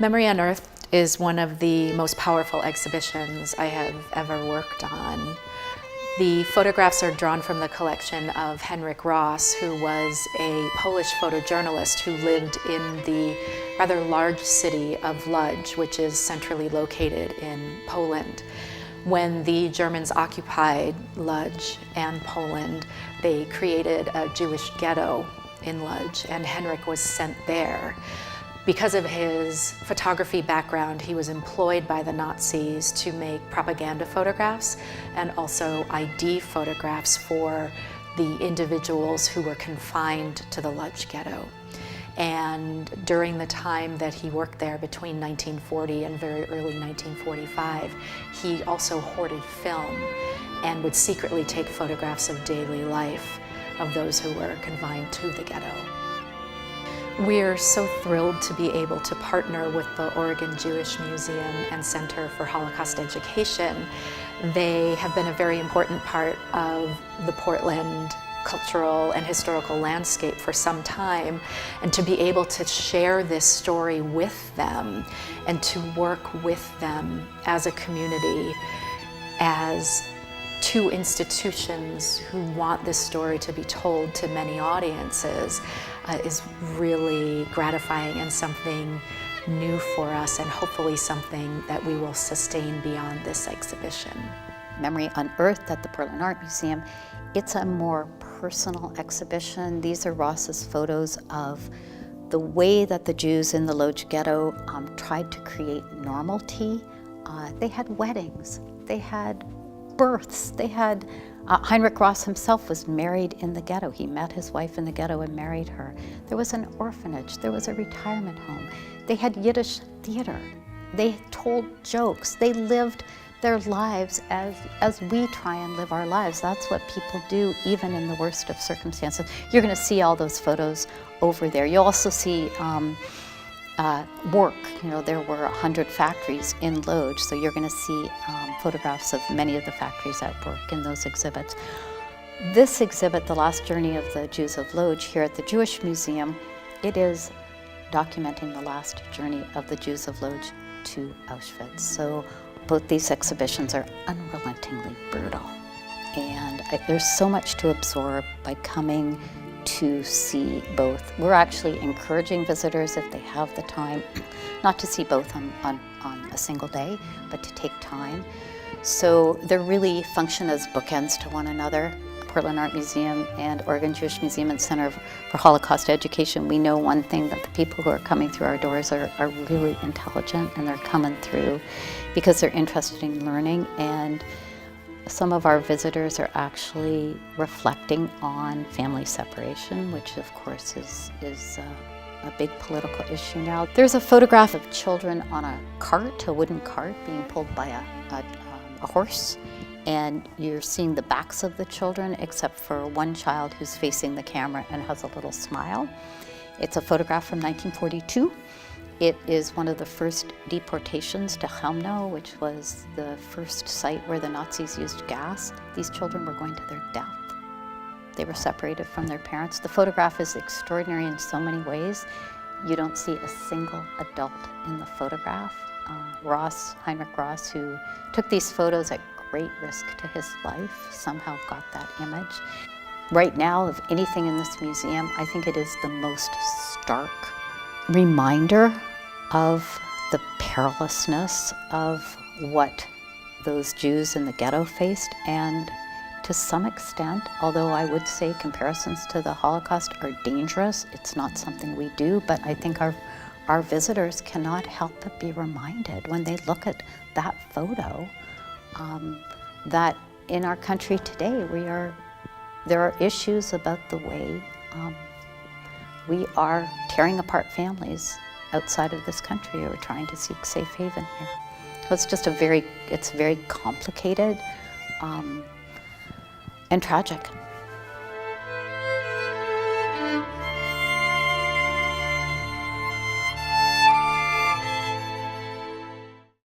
Memory Unearthed is one of the most powerful exhibitions I have ever worked on. The photographs are drawn from the collection of Henryk Ross, who was a Polish photojournalist who lived in the rather large city of Lodz, which is centrally located in Poland. When the Germans occupied Lodz and Poland, they created a Jewish ghetto in Lodz, and Henryk was sent there. Because of his photography background, he was employed by the Nazis to make propaganda photographs and also ID photographs for the individuals who were confined to the Lodz Ghetto. And during the time that he worked there, between 1940 and very early 1945, he also hoarded film and would secretly take photographs of daily life of those who were confined to the ghetto. We're so thrilled to be able to partner with the Oregon Jewish Museum and Center for Holocaust Education. They have been a very important part of the Portland cultural and historical landscape for some time, and to be able to share this story with them and to work with them as a community, as two institutions who want this story to be told to many audiences is really gratifying and something new for us, and hopefully something that we will sustain beyond this exhibition. Memory Unearthed at the Portland Art Museum, it's a more personal exhibition. These are Ross's photos of the way that the Jews in the Lodz Ghetto tried to create normalcy. They had weddings, they had births, they had Henryk Ross himself was married in the ghetto. He met his wife in the ghetto and married her. There was an orphanage, there was a retirement home. They had Yiddish theater. They told jokes. They lived their lives as we try and live our lives. That's what people do, even in the worst of circumstances. You're going to see all those photos over there. You'll also see work. You know, there were 100 factories in Lodz, so you're going to see photographs of many of the factories at work in those exhibits. This exhibit, The Last Journey of the Jews of Lodz, here at the Jewish Museum, it is documenting the last journey of the Jews of Lodz to Auschwitz. So both these exhibitions are unrelentingly brutal, and there's so much to absorb by coming to see both. We're actually encouraging visitors, if they have the time, not to see both on a single day, but to take time. So they really function as bookends to one another. Portland Art Museum and Oregon Jewish Museum and Center for Holocaust Education, we know one thing, that the people who are coming through our doors are really intelligent, and they're coming through because they're interested in learning. And some of our visitors are actually reflecting on family separation, which of course is a big political issue now. There's a photograph of children on a cart, a wooden cart, being pulled by a horse. And you're seeing the backs of the children, except for one child who's facing the camera and has a little smile. It's a photograph from 1942. It is one of the first deportations to Chelmno, which was the first site where the Nazis used gas. These children were going to their death. They were separated from their parents. The photograph is extraordinary in so many ways. You don't see a single adult in the photograph. Henryk Ross, who took these photos at great risk to his life, somehow got that image. Right now, of anything in this museum, I think it is the most stark reminder of the perilousness of what those Jews in the ghetto faced, and to some extent, although I would say comparisons to the Holocaust are dangerous, it's not something we do, but I think our visitors cannot help but be reminded when they look at that photo that in our country today there are issues about the way we are tearing apart families outside of this country who are trying to seek safe haven here. So it's just it's very complicated and tragic.